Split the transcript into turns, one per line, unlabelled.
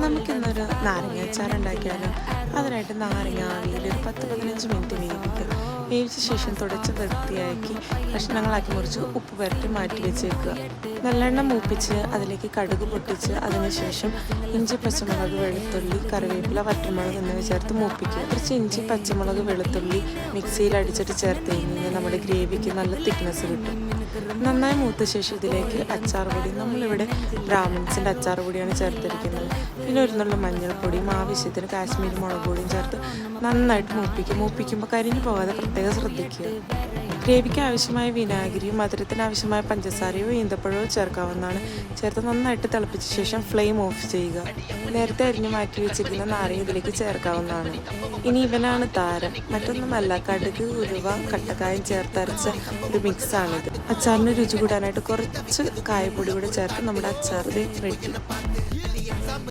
നമുക്കിന്നൊരു നാരങ്ങ അച്ചാർ ഉണ്ടാക്കിയാലും അതിനായിട്ട് നാരങ്ങ ആവിയിൽ ഒരു 10-15 മിനിറ്റ് വേവിക്കുക. വേവിച്ച ശേഷം തുടച്ച് വൃത്തിയാക്കി കഷ്ണങ്ങളാക്കി മുറിച്ച് ഉപ്പ് പുരട്ടി മാറ്റി വെച്ചേക്കുക. നല്ലെണ്ണം മൂപ്പിച്ച് അതിലേക്ക് കടുക് പൊട്ടിച്ച് അതിനുശേഷം ഇഞ്ചി, പച്ചമുളക്, വെളുത്തുള്ളി, കറിവേപ്പില, വറ്റൽമുളക് എന്നിവ ചേർത്ത് മൂപ്പിക്കുക. കുറച്ച് ഇഞ്ചി, പച്ചമുളക്, വെളുത്തുള്ളി മിക്സിയിൽ അടിച്ചിട്ട് ചേർത്ത് കഴിഞ്ഞാൽ നമ്മുടെ ഗ്രേവിക്ക് നല്ല തിക്നെസ് കിട്ടും. നന്നായി മൂത്ത ശേഷം ഇതിലേക്ക് അച്ചാർ പൊടി, നമ്മളിവിടെ ബ്രാഹ്മിൻസിൻ്റെ അച്ചാർ പൊടിയാണ് ചേർത്തിരിക്കുന്നത്. പിന്നെ ഒരു നുള്ള മഞ്ഞൾപ്പൊടിയും ആവശ്യത്തിന് കാശ്മീരി മുളക് പൊടിയും ചേർത്ത് നന്നായിട്ട് മൂപ്പിക്കുമ്പോൾ കരിഞ്ഞു പോകാതെ പ്രത്യേകം ശ്രദ്ധിക്കുക. ഗ്രേവിക്ക് ആവശ്യമായ വിനാഗിരിയും മധുരത്തിന് ആവശ്യമായ പഞ്ചസാരയോ ഈന്തപ്പഴമോ ചേർക്കാവുന്നതാണ്. ചേർത്ത് നന്നായിട്ട് തിളപ്പിച്ച ശേഷം ഫ്ലെയിം ഓഫ് ചെയ്യുക. നേരത്തെ അരിഞ്ഞു മാറ്റി വെച്ചിരിക്കുന്ന നാരങ്ങ ഇതിലേക്ക് ചേർക്കാവുന്നതാണ്. ഇനി ഇവനാണ് താരം, മറ്റൊന്നുമല്ല, കടുക്, ഉലുവ, കട്ടക്കായം ചേർത്തരച്ച ഒരു മിക്സാണിത്. അച്ചാറിന് രുചി കൂടാനായിട്ട് കുറച്ച് കായപ്പൊടി കൂടെ ചേർത്ത് നമ്മുടെ അച്ചാർ റെഡി.